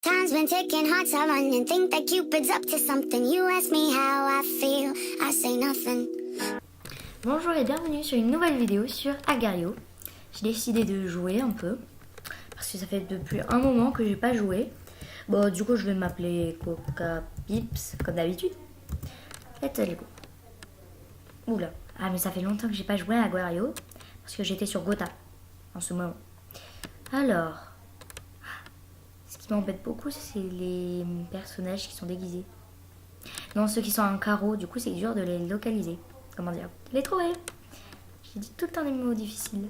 Time's been ticking, hearts are running. Think that Cupid's up to something. You ask me how I feel, I say nothing. Bonjour et bienvenue sur une nouvelle vidéo sur Agario. J'ai décidé de jouer un peu parce que ça fait depuis un moment que j'ai pas joué. Bon, du coup, je vais m'appeler Coca Pips comme d'habitude. Let's go. Oula. Ah, mais ça fait longtemps que j'ai pas joué à Agario parce que j'étais sur Gotha en ce moment. Alors, ce qui m'embête beaucoup, c'est les personnages qui sont déguisés. Non, ceux qui sont en carreau, du coup, c'est dur de les localiser. Comment dire, de les trouver. J'ai dit tout le temps des mots difficiles.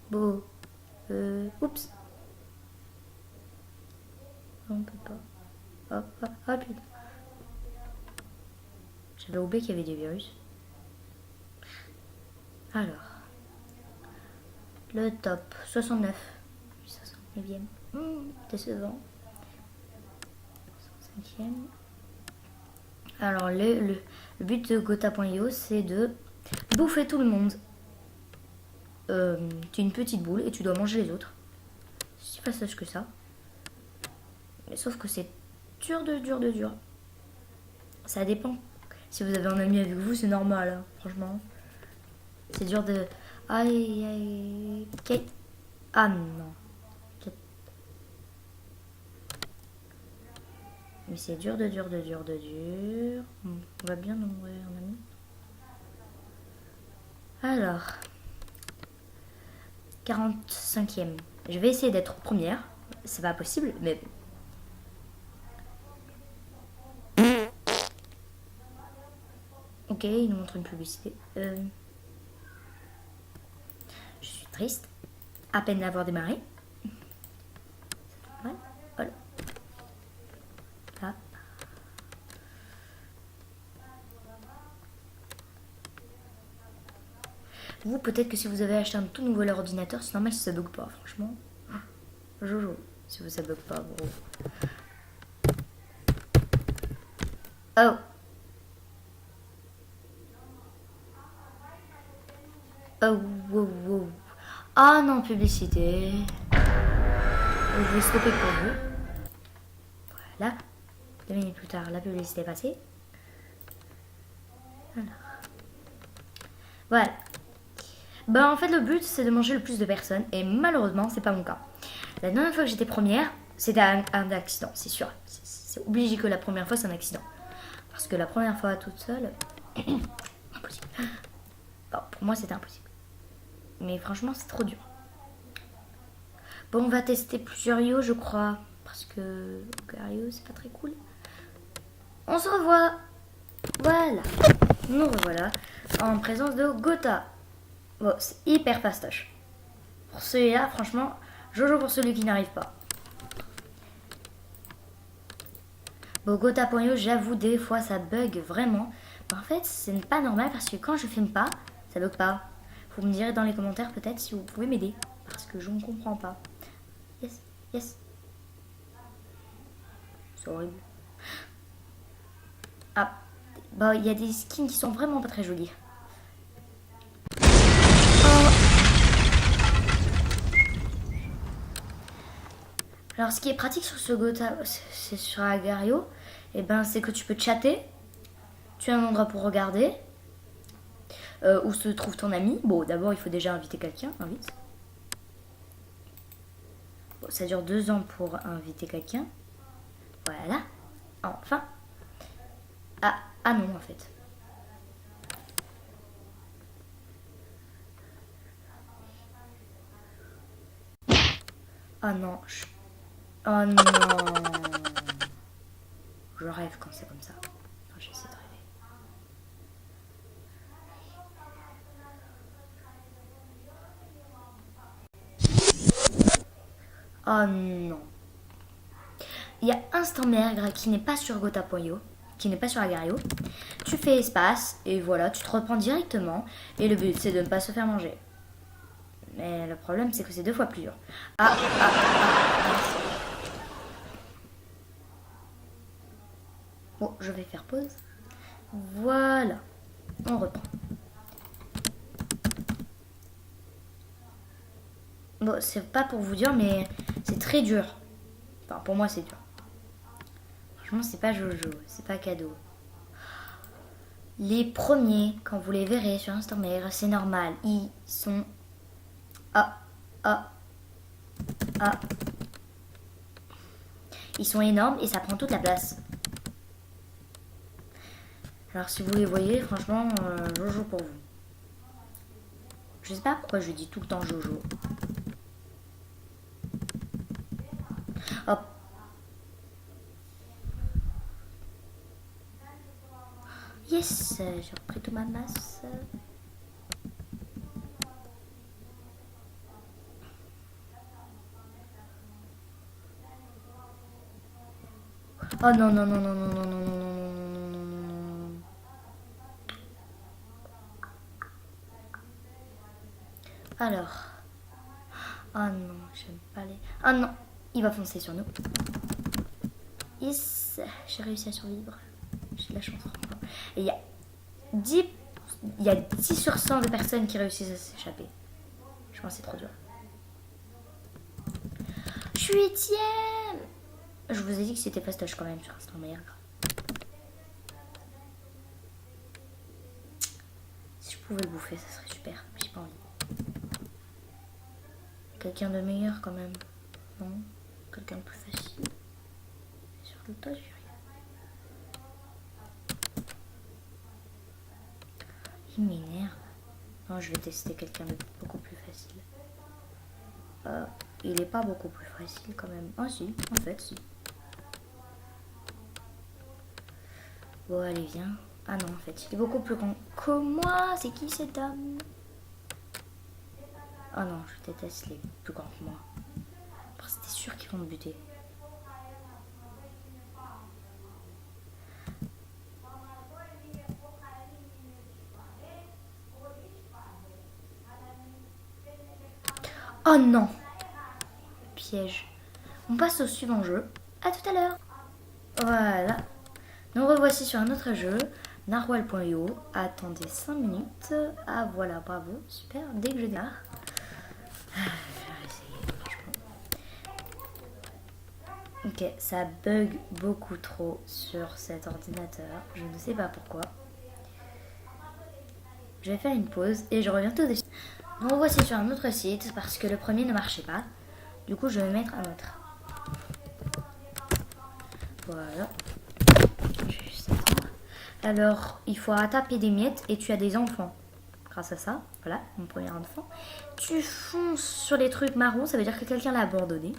Bon. Oups. On peut pas. Hop, hop, hop, putain. J'avais oublié qu'il y avait des virus. Alors. Le top. 69. 69e. Décevant. 5e. Alors, le but de Gotha.io, c'est de bouffer tout le monde. Tu es une petite boule et tu dois manger les autres. C'est si facile que ça. Mais sauf que c'est dur de dur de dur. Ça dépend. Si vous avez un ami avec vous, c'est normal, hein, franchement. C'est dur de... Aïe, aïe... Ah non. Mais c'est dur de dur de dur de dur. On va bien nous mourir, un ami. Alors. 45e. Je vais essayer d'être première. C'est pas possible, mais... Ok, il nous montre une publicité. Je suis triste. À peine d'avoir démarré. Ouais, voilà. Là. Vous, peut-être que si vous avez acheté un tout nouvel ordinateur, c'est normal si ça bug pas, franchement. Jojo, si ça bug pas, gros. Oh. Oh, wow, wow. Ah non, publicité. Je vais stopper pour vous. Voilà. 2 minutes plus tard, la publicité est passée. Alors. Voilà. Ben, en fait, le but, c'est de manger le plus de personnes. Et malheureusement, c'est pas mon cas. La dernière fois que j'étais première, c'était un accident, c'est sûr. C'est obligé que la première fois, c'est un accident. Parce que la première fois, toute seule, impossible. Bon, pour moi, c'était impossible. Mais franchement, c'est trop dur. Bon, on va tester plusieurs yo, je crois. Parce que Gario, c'est pas très cool. On se revoit. Voilà. Nous revoilà en présence de Gotha. Bon, c'est hyper fastoche. Pour celui-là, franchement, Jojo pour celui qui n'arrive pas. Bon, Gotha.io, j'avoue, des fois, ça bug vraiment. Mais en fait, ce n'est pas normal parce que quand je filme pas, ça bug pas. Vous me direz dans les commentaires peut-être si vous pouvez m'aider. Parce que je ne comprends pas. Yes, yes. C'est horrible. Ah, bah, il y a des skins qui sont vraiment pas très jolis. Alors, ce qui est pratique sur ce Gotha, c'est sur Agario, et ben, c'est que tu peux chatter. Tu as un endroit pour regarder. Où se trouve ton ami. Bon, d'abord, il faut déjà inviter quelqu'un. Invite. Bon, ça dure 2 ans pour inviter quelqu'un. Voilà. Enfin. Ah non, en fait. Oh non. Oh non. Je rêve quand c'est comme ça. Enfin, j'essaie de rêver. Oh non. Il y a Instant Maigre qui n'est pas sur Gotha.io, qui n'est pas sur Agario. Tu fais espace et voilà, tu te reprends directement. Et le but, c'est de ne pas se faire manger. Mais le problème, c'est que c'est 2 fois plus dur. Bon, je vais faire pause. Voilà. On reprend. Bon, c'est pas pour vous dire, mais c'est très dur. Enfin, pour moi, c'est dur. Franchement, c'est pas Jojo, c'est pas cadeau. Les premiers, quand vous les verrez sur Instagram, c'est normal. Ils sont... Ah. Ils sont énormes et ça prend toute la place. Alors si vous les voyez, franchement, Jojo pour vous. Je sais pas pourquoi je dis tout le temps Jojo. Hop. Yes, j'ai repris toute ma masse. Oh non, non, non, non, non, non, non, non, non, non, non, non. Alors. Oh non, j'aime pas les... Oh non, il va foncer sur nous. Yes, j'ai réussi à survivre. J'ai de la chance. Et il y a 10 sur 100 de personnes qui réussissent à s'échapper. Je pense que c'est trop dur. Je suis 8e. Je vous ai dit que c'était fastoche quand même sur Instagram. Si je pouvais le bouffer, ça serait super. Mais j'ai pas envie. Quelqu'un de meilleur quand même. Non? Quelqu'un de plus facile. Sur le tas, j'ai rien. Il m'énerve. Non, je vais tester quelqu'un de beaucoup plus facile. Il est pas beaucoup plus facile quand même. Ah si, en fait, si. Bon, allez, viens. Ah non, en fait, il est beaucoup plus grand que moi. C'est qui cette dame? Ah non, je déteste les plus grands que moi. Parce que c'était sûr qu'ils vont me buter. Oh non! Piège. On passe au suivant jeu. À tout à l'heure. Voilà. Nous revoici sur un autre jeu. Narwhal.io. Attendez 5 minutes. Ah voilà, bravo. Super. Dès que je démarre. Je vais essayer, franchement. Ok, ça bug beaucoup trop sur cet ordinateur. Je ne sais pas pourquoi. Je vais faire une pause et je reviens tout de suite. Nous revoici sur un autre site parce que le premier ne marchait pas. Du coup, je vais mettre un autre. Voilà. Juste attendre. Alors, il faudra taper des miettes et tu as des enfants. Grâce à ça, voilà, mon premier enfant. Tu fonces sur les trucs marrons, ça veut dire que quelqu'un l'a abandonné.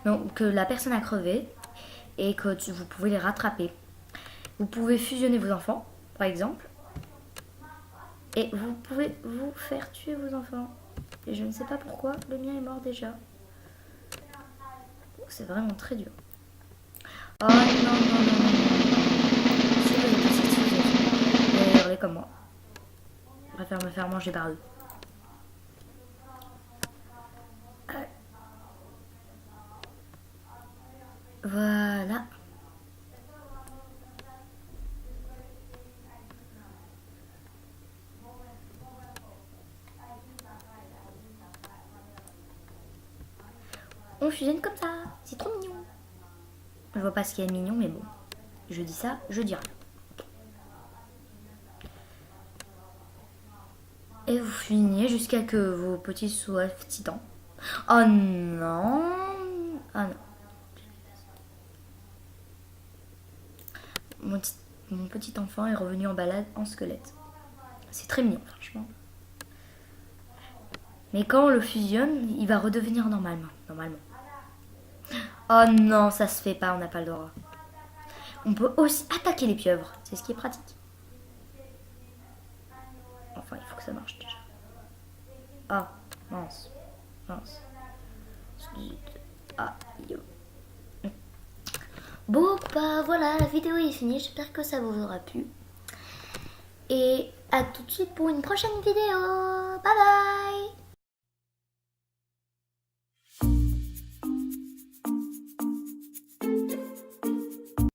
Donc, que la personne a crevé et que vous pouvez les rattraper. Vous pouvez fusionner vos enfants, par exemple. Et vous pouvez vous faire tuer vos enfants. Et je ne sais pas pourquoi, le mien est mort déjà. C'est vraiment très dur. Oh non, non, non, non. Si vous êtes aussi, si vous êtes hurler comme moi. Je préfère me faire manger par eux. Voilà. On fusionne comme ça. C'est trop mignon. Je vois pas ce qu'il y a de mignon, mais bon. Je dis ça, je dis rien. Et vous fusionnez jusqu'à que vos petits soient titans. Oh non. Ah non. Mon petit enfant est revenu en balade en squelette. C'est très mignon, franchement. Mais quand on le fusionne, il va redevenir normalement. Oh non, ça se fait pas, on n'a pas le droit. On peut aussi attaquer les pieuvres, c'est ce qui est pratique. Enfin, il faut que ça marche déjà. Ah, mince. Ah, yo. Bon, bah voilà, la vidéo est finie. J'espère que ça vous aura plu. Et à tout de suite pour une prochaine vidéo. Bye bye.